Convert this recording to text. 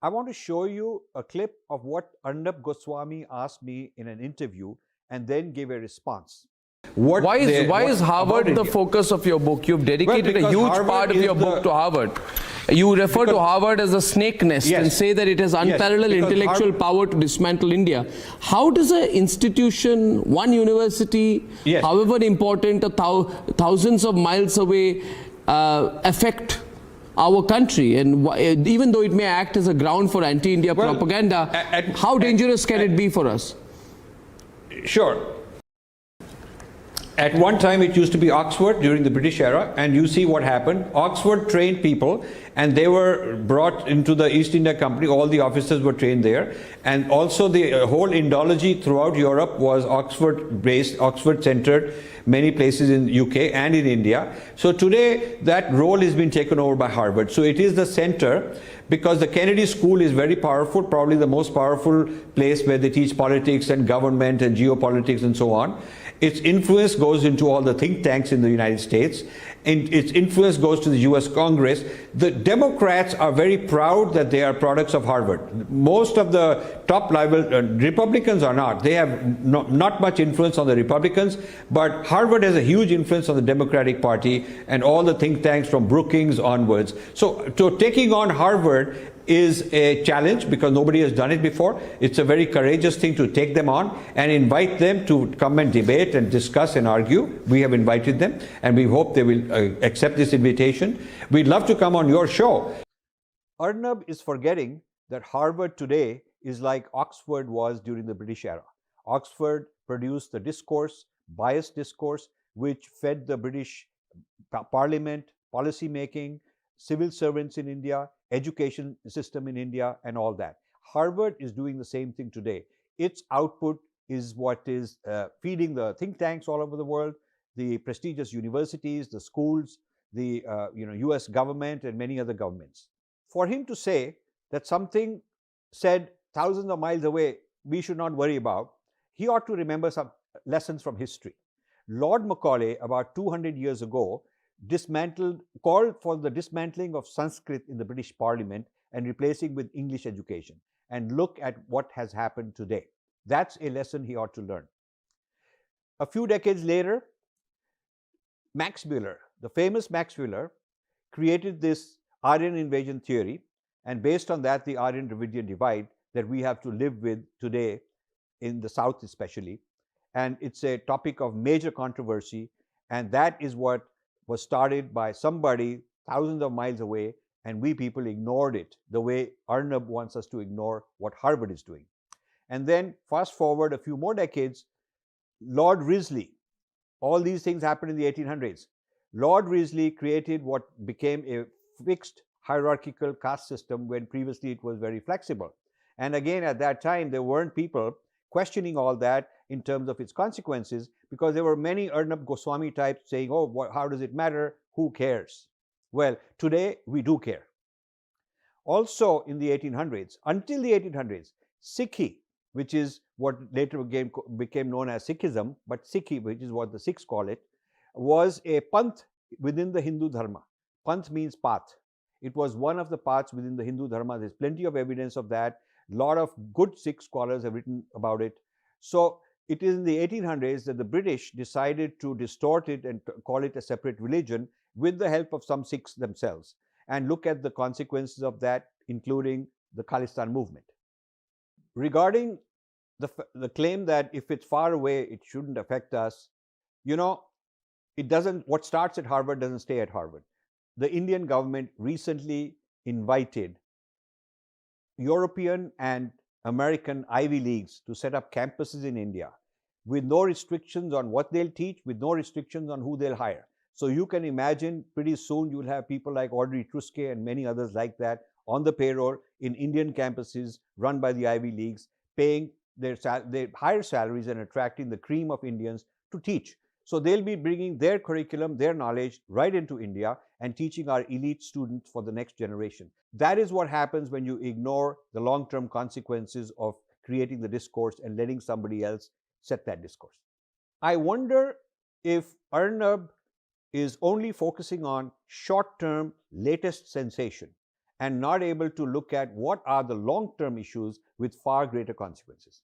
I want to show you a clip of what Arnab Goswami asked me in an interview and then gave a response. Why is Harvard the focus of your book? You've dedicated a huge part of your book to Harvard. You refer to Harvard as a snake nest and say that it has unparalleled intellectual power to dismantle India. How does an institution, one university, however important, thousands of miles away, affect our country? And even though it may act as a ground for anti-India propaganda, how dangerous can it be for us? Sure. At one time it used to be Oxford during the British era, and you see what happened. Oxford trained people and they were brought into the East India Company. All the officers were trained there, and also the whole Indology throughout Europe was Oxford based, Oxford centered, many places in UK and in India. So today that role has been taken over by Harvard. So it is the center, because the Kennedy School is very powerful, probably the most powerful place where they teach politics and government and geopolitics and so on. Its influence goes into all the think tanks in the United States, and its influence goes to the US Congress. The Democrats are very proud that they are products of Harvard. Most of the top level Republicans are not. They have not much influence on the Republicans, but Harvard has a huge influence on the Democratic Party and all the think tanks from Brookings onwards. So taking on Harvard is a challenge because nobody has done it before. It's a very courageous thing to take them on and invite them to come and debate and discuss and argue. We have invited them and we hope they will accept this invitation. We'd love to come on your show. Arnab is forgetting that Harvard today is like Oxford was during the British era. Oxford produced the discourse, biased discourse, which fed the British Parliament, policy making, civil servants in India, education system in India, and all that. Harvard is doing the same thing today. Its output is what is feeding the think tanks all over the world, the prestigious universities, the schools, the US government and many other governments. For him to say that something said thousands of miles away we should not worry about, he ought to remember some lessons from history. Lord Macaulay, about 200 years ago, called for the dismantling of Sanskrit in the British Parliament and replacing with English education. And look at what has happened today. That's a lesson he ought to learn. A few decades later, Max Muller, the famous Max Muller, created this Aryan invasion theory, and based on that, the Aryan-Dravidian divide that we have to live with today in the South especially. And it's a topic of major controversy, and that is what was started by somebody thousands of miles away, and we people ignored it the way Arnab wants us to ignore what Harvard is doing. And then fast forward a few more decades, Lord Risley, all these things happened in the 1800s. Lord Risley created what became a fixed hierarchical caste system when previously it was very flexible. And again, at that time, there weren't people questioning all that in terms of its consequences, because there were many Arnab Goswami types saying, oh, how does it matter? Who cares? Well, today we do care. Also in the 1800s, until the 1800s, Sikhi, which is what later became known as Sikhism, but Sikhi, which is what the Sikhs call it, was a panth within the Hindu Dharma. Panth means path. It was one of the paths within the Hindu Dharma. There's plenty of evidence of that. A lot of good Sikh scholars have written about it. So it is in the 1800s that the British decided to distort it and call it a separate religion with the help of some Sikhs themselves, and look at the consequences of that, including the Khalistan movement. Regarding the claim that if it's far away, it shouldn't affect us, it doesn't. What starts at Harvard doesn't stay at Harvard. The Indian government recently invited European and American Ivy Leagues to set up campuses in India with no restrictions on what they'll teach, with no restrictions on who they'll hire. So you can imagine pretty soon you'll have people like Audrey Truskay and many others like that on the payroll in Indian campuses run by the Ivy Leagues, paying their higher salaries and attracting the cream of Indians to teach. So they'll be bringing their curriculum, their knowledge right into India and teaching our elite students for the next generation. That is what happens when you ignore the long-term consequences of creating the discourse and letting somebody else set that discourse. I wonder if Arnab is only focusing on short-term latest sensation and not able to look at what are the long-term issues with far greater consequences.